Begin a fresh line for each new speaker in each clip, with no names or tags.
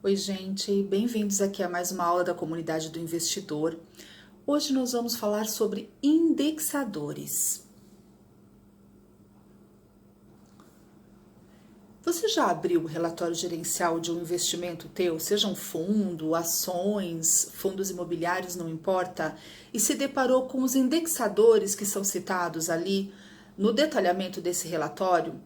Oi, gente, bem-vindos aqui a mais uma aula da comunidade do investidor. Hoje nós vamos falar sobre indexadores. Você já abriu o relatório gerencial de um investimento teu, seja um fundo, ações, fundos imobiliários, não importa, e se deparou com os indexadores que são citados ali no detalhamento desse relatório?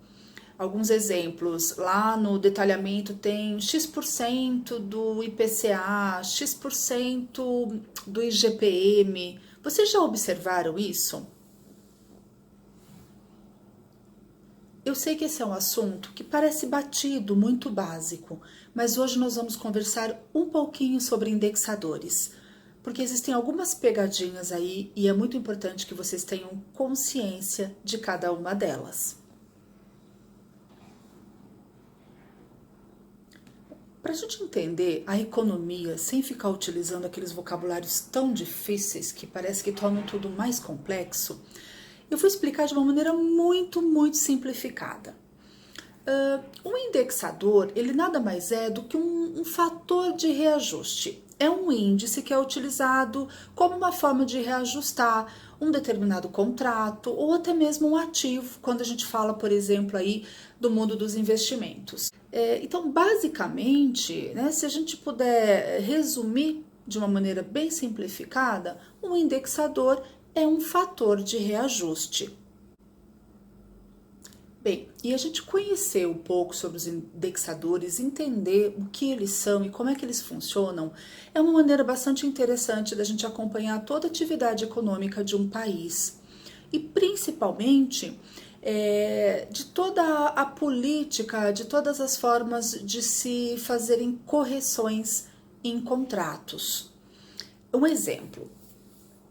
Alguns exemplos, lá no detalhamento tem X% do IPCA, X% do IGPM. Vocês já observaram isso? Eu sei que esse é um assunto que parece batido, muito básico, mas hoje nós vamos conversar um pouquinho sobre indexadores, porque existem algumas pegadinhas aí e é muito importante que vocês tenham consciência de cada uma delas. Para a gente entender a economia sem ficar utilizando aqueles vocabulários tão difíceis que parece que tornam tudo mais complexo, eu vou explicar de uma maneira muito simplificada. Um indexador, ele nada mais é do que um fator de reajuste. É um índice que é utilizado como uma forma de reajustar um determinado contrato ou até mesmo um ativo, quando a gente fala, por exemplo, aí do mundo dos investimentos. Então, basicamente, né, se a gente puder resumir de uma maneira bem simplificada, um indexador é um fator de reajuste. Bem, e a gente conhecer um pouco sobre os indexadores, entender o que eles são e como é que eles funcionam, é uma maneira bastante interessante da gente acompanhar toda a atividade econômica de um país. E principalmente de toda a política, de todas as formas de se fazerem correções em contratos. Um exemplo.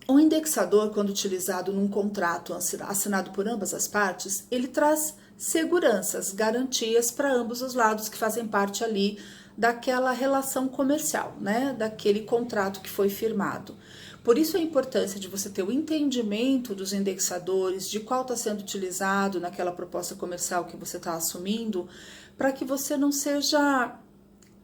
Um indexador, quando utilizado num contrato assinado por ambas as partes, ele traz seguranças, garantias para ambos os lados que fazem parte ali daquela relação comercial, né? Daquele contrato que foi firmado. Por isso a importância de você ter o entendimento dos indexadores, de qual está sendo utilizado naquela proposta comercial que você está assumindo, para que você não seja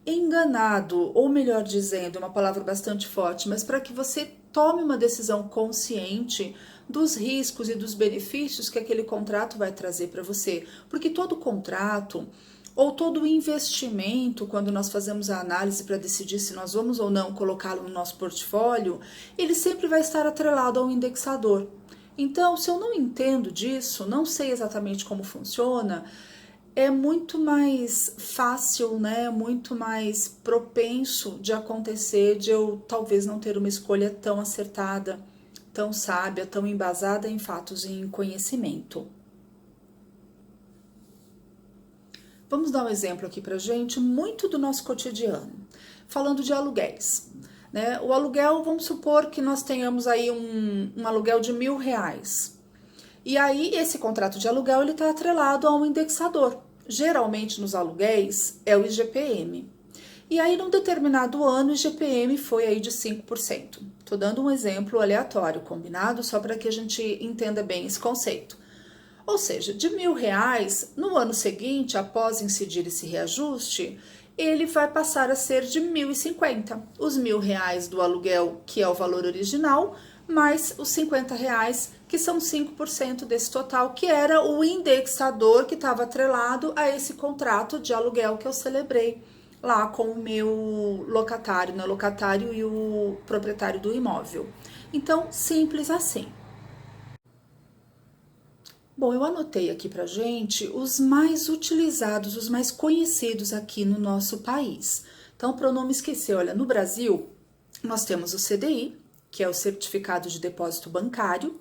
enganado, ou melhor dizendo, uma palavra bastante forte, mas para que você tome uma decisão consciente dos riscos e dos benefícios que aquele contrato vai trazer para você. Porque todo contrato ou todo investimento, quando nós fazemos a análise para decidir se nós vamos ou não colocá-lo no nosso portfólio, ele sempre vai estar atrelado a um indexador. Então, se eu não entendo disso, não sei exatamente como funciona, é muito mais fácil, né? Muito mais propenso de acontecer, de eu talvez não ter uma escolha tão acertada, tão sábia, tão embasada em fatos e em conhecimento. Vamos dar um exemplo aqui pra gente, muito do nosso cotidiano, falando de aluguéis. Né? O aluguel, vamos supor que nós tenhamos aí um aluguel de R$1.000. E aí, esse contrato de aluguel, ele está atrelado a um indexador. Geralmente, nos aluguéis, é o IGPM. E aí, num determinado ano, o IGPM foi aí de 5%. Estou dando um exemplo aleatório, combinado? Só para que a gente entenda bem esse conceito. Ou seja, de R$1.000, no ano seguinte, após incidir esse reajuste, ele vai passar a ser de 1.050. Os R$1.000 do aluguel, que é o valor original, mais os R$50, que são 5% desse total, que era o indexador que estava atrelado a esse contrato de aluguel que eu celebrei lá com o meu locatário, né? Locatário e o proprietário do imóvel. Então, simples assim. Bom, eu anotei aqui pra gente os mais utilizados, os mais conhecidos aqui no nosso país. Então, para eu não me esquecer, olha, no Brasil, nós temos o CDI, que é o Certificado de Depósito Bancário,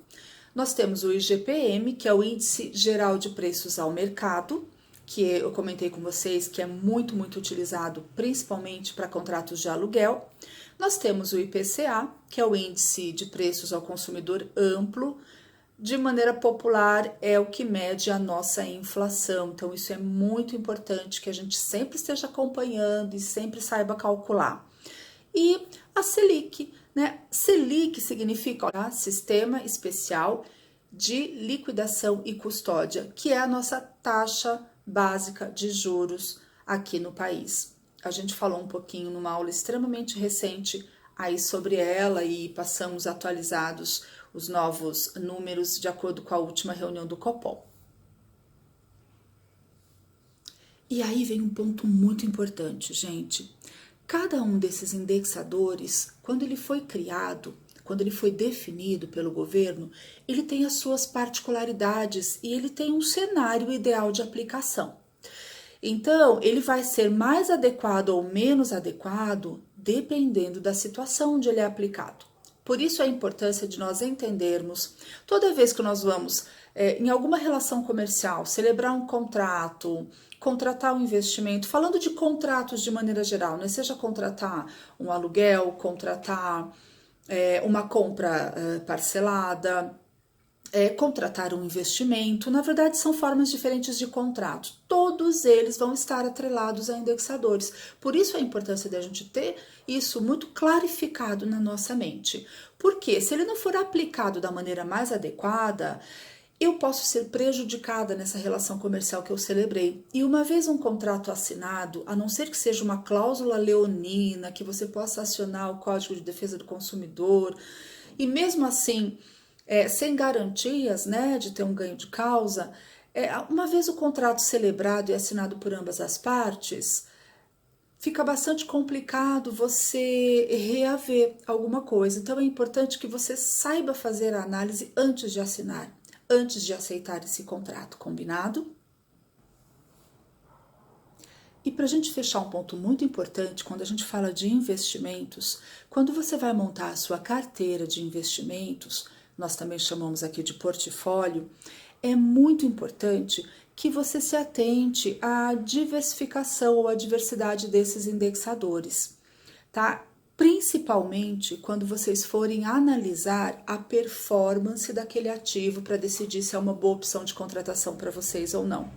nós temos o IGPM, que é o Índice Geral de Preços ao Mercado, que eu comentei com vocês que é muito utilizado principalmente para contratos de aluguel. Nós temos o IPCA, que é o Índice de Preços ao Consumidor Amplo, de maneira popular, é o que mede a nossa inflação. Então, isso é muito importante que a gente sempre esteja acompanhando e sempre saiba calcular. E a Selic, né? Selic significa Sistema Especial de Liquidação e Custódia, que é a nossa taxa básica de juros aqui no país. a gente falou um pouquinho numa aula extremamente recente aí sobre ela e passamos atualizados os novos números de acordo com a última reunião do Copom. E aí vem um ponto muito importante, gente. Cada um desses indexadores, quando ele foi criado, quando ele foi definido pelo governo, ele tem as suas particularidades e ele tem um cenário ideal de aplicação. Então, ele vai ser mais adequado ou menos adequado dependendo da situação onde ele é aplicado. Por isso a importância de nós entendermos, toda vez que nós vamos em alguma relação comercial, celebrar um contrato, contratar um investimento, falando de contratos de maneira geral, né? Seja contratar um aluguel, contratar uma compra parcelada, contratar um investimento, na verdade são formas diferentes de contrato. Todos eles vão estar atrelados a indexadores. Por isso a importância de a gente ter isso muito clarificado na nossa mente. Porque se ele não for aplicado da maneira mais adequada, eu posso ser prejudicada nessa relação comercial que eu celebrei. E uma vez um contrato assinado, a não ser que seja uma cláusula leonina, que você possa acionar o Código de Defesa do Consumidor, e mesmo assim, sem garantias, né, de ter um ganho de causa, uma vez o contrato celebrado e assinado por ambas as partes, fica bastante complicado você reaver alguma coisa. Então é importante que você saiba fazer a análise antes de assinar, antes de aceitar esse contrato, combinado? E para a gente fechar um ponto muito importante, quando a gente fala de investimentos, quando você vai montar a sua carteira de investimentos, nós também chamamos aqui de portfólio, é muito importante que você se atente à diversificação ou à diversidade desses indexadores, tá? Principalmente quando vocês forem analisar a performance daquele ativo para decidir se é uma boa opção de contratação para vocês ou não.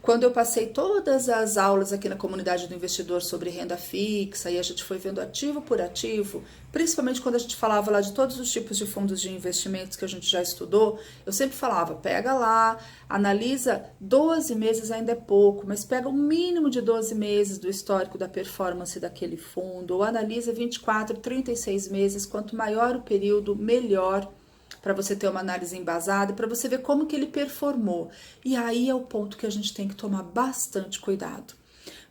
Quando eu passei todas as aulas aqui na comunidade do investidor sobre renda fixa e a gente foi vendo ativo por ativo, principalmente quando a gente falava lá de todos os tipos de fundos de investimentos que a gente já estudou, eu sempre falava, pega lá, analisa 12 meses ainda é pouco, mas pega o mínimo de 12 meses do histórico da performance daquele fundo, ou analisa 24, 36 meses, quanto maior o período, melhor, para você ter uma análise embasada, para você ver como que ele performou. E aí é o ponto que a gente tem que tomar bastante cuidado.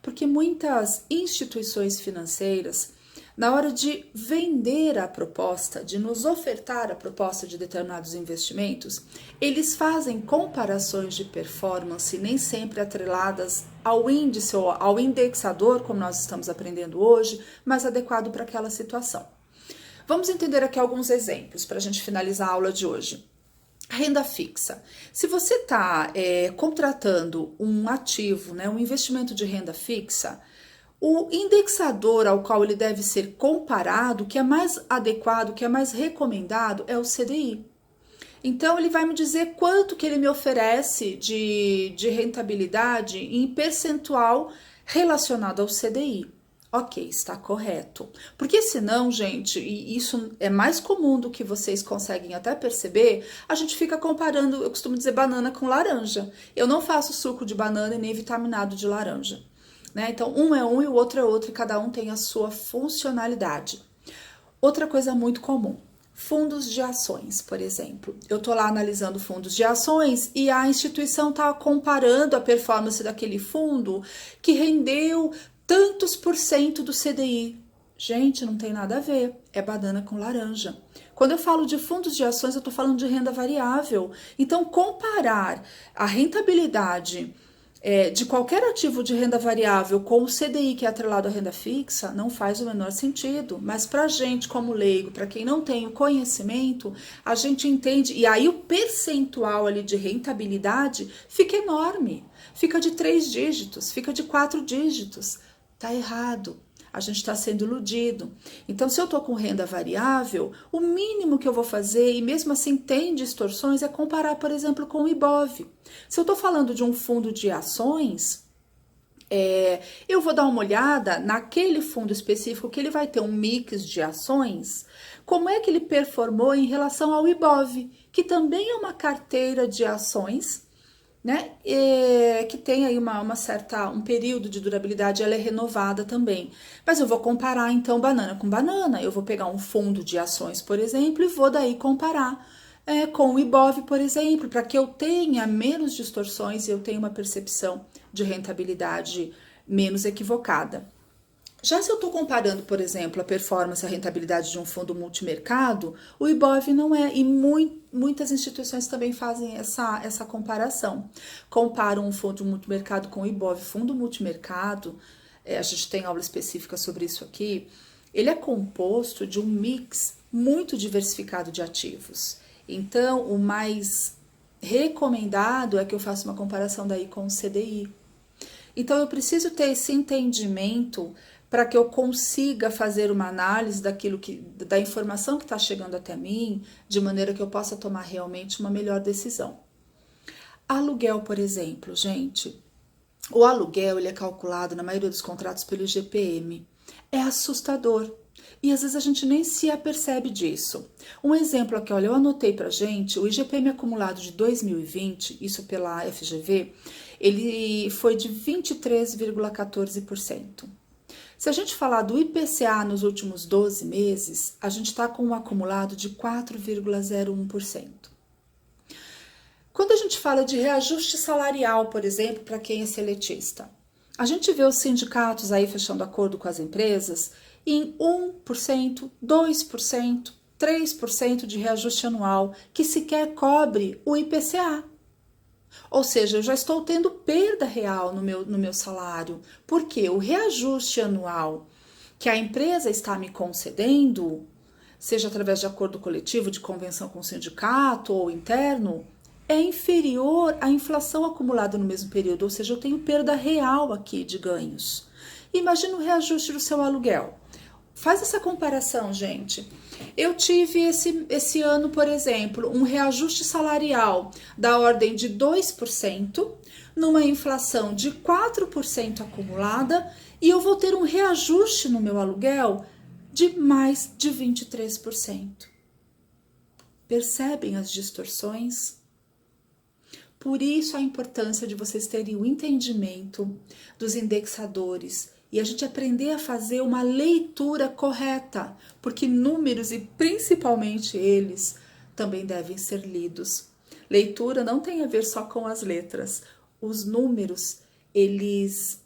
Porque muitas instituições financeiras, na hora de vender a proposta, de nos ofertar a proposta de determinados investimentos, eles fazem comparações de performance, nem sempre atreladas ao índice ou ao indexador, como nós estamos aprendendo hoje, mas adequado para aquela situação. Vamos entender aqui alguns exemplos para a gente finalizar a aula de hoje. Renda fixa. Se você está contratando um ativo, né, um investimento de renda fixa, o indexador ao qual ele deve ser comparado, que é mais adequado, que é mais recomendado, é o CDI. Então, ele vai me dizer quanto que ele me oferece de rentabilidade em percentual relacionado ao CDI. Ok, está correto. Porque senão, gente, e isso é mais comum do que vocês conseguem até perceber, a gente fica comparando, eu costumo dizer banana com laranja. Eu não faço suco de banana e nem vitaminado de laranja, né? Então, um é um e o outro é outro e cada um tem a sua funcionalidade. Outra coisa muito comum, fundos de ações, por exemplo. Eu tô lá analisando fundos de ações e a instituição tá comparando a performance daquele fundo que rendeu tantos por cento do CDI. Gente, não tem nada a ver, é banana com laranja. Quando eu falo de fundos de ações, eu estou falando de renda variável. Então, comparar a rentabilidade de qualquer ativo de renda variável com o CDI que é atrelado à renda fixa não faz o menor sentido. Mas para a gente, como leigo, para quem não tem o conhecimento, a gente entende. E aí o percentual ali de rentabilidade fica enorme. Fica de 3 dígitos, fica de 4 dígitos. Tá errado, a gente está sendo iludido. Então, se eu estou com renda variável, o mínimo que eu vou fazer, e mesmo assim tem distorções, é comparar, por exemplo, com o IBOV. Se eu estou falando de um fundo de ações, eu vou dar uma olhada naquele fundo específico que ele vai ter um mix de ações, como é que ele performou em relação ao IBOV, que também é uma carteira de ações, né? Que tem aí um período de durabilidade, ela é renovada também. Mas eu vou comparar então banana com banana. Eu vou pegar um fundo de ações, por exemplo, e vou daí comparar com o Ibov, por exemplo, para que eu tenha menos distorções e eu tenha uma percepção de rentabilidade menos equivocada. Já se eu estou comparando, por exemplo, a performance e a rentabilidade de um fundo multimercado, o Ibov não é, e muitas instituições também fazem essa comparação. Comparam um fundo multimercado com o Ibov. Fundo multimercado, a gente tem aula específica sobre isso aqui, ele é composto de um mix muito diversificado de ativos. Então, o mais recomendado é que eu faça uma comparação daí com o CDI. Então, eu preciso ter esse entendimento para que eu consiga fazer uma análise da informação que está chegando até mim, de maneira que eu possa tomar realmente uma melhor decisão. Aluguel, por exemplo, gente. O aluguel ele é calculado na maioria dos contratos pelo IGPM. É assustador. E às vezes a gente nem se apercebe disso. Um exemplo aqui, olha, eu anotei pra gente, o IGPM acumulado de 2020, isso pela FGV, ele foi de 23,14%. Se a gente falar do IPCA nos últimos 12 meses, a gente está com um acumulado de 4,01%. Quando a gente fala de reajuste salarial, por exemplo, para quem é seletista, a gente vê os sindicatos aí fechando acordo com as empresas em 1%, 2%, 3% de reajuste anual, que sequer cobre o IPCA. Ou seja, eu já estou tendo perda real no meu salário, porque o reajuste anual que a empresa está me concedendo, seja através de acordo coletivo, de convenção com o sindicato ou interno, é inferior à inflação acumulada no mesmo período, ou seja, eu tenho perda real aqui de ganhos. Imagina o reajuste do seu aluguel. Faz essa comparação, gente. Eu tive esse ano, por exemplo, um reajuste salarial da ordem de 2%, numa inflação de 4% acumulada, e eu vou ter um reajuste no meu aluguel de mais de 23%. Percebem as distorções? Por isso a importância de vocês terem o entendimento dos indexadores e a gente aprender a fazer uma leitura correta, porque números, e principalmente eles, também devem ser lidos. Leitura não tem a ver só com as letras. Os números, eles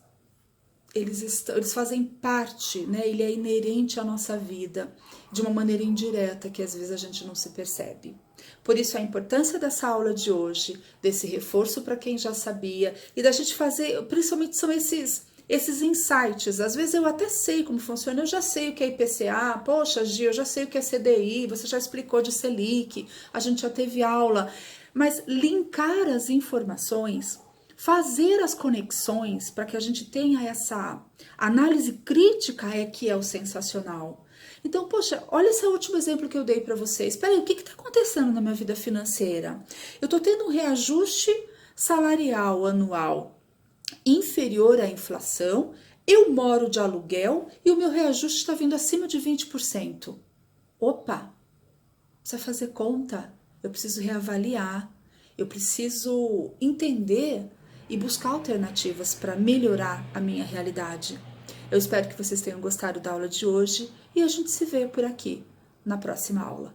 fazem parte, né? Ele é inerente à nossa vida, de uma maneira indireta, que às vezes a gente não se percebe. Por isso a importância dessa aula de hoje, desse reforço para quem já sabia, e da gente fazer, principalmente são esses insights. Às vezes eu até sei como funciona, eu já sei o que é IPCA, poxa, Gi, eu já sei o que é CDI, você já explicou de Selic, a gente já teve aula, mas linkar as informações, fazer as conexões para que a gente tenha essa análise crítica que é o sensacional. Então, poxa, olha esse último exemplo que eu dei para vocês. Peraí, o que está acontecendo na minha vida financeira? Eu estou tendo um reajuste salarial anual inferior à inflação, eu moro de aluguel e o meu reajuste está vindo acima de 20%. Opa, precisa fazer conta, eu preciso reavaliar, eu preciso entender e buscar alternativas para melhorar a minha realidade. Eu espero que vocês tenham gostado da aula de hoje e a gente se vê por aqui na próxima aula.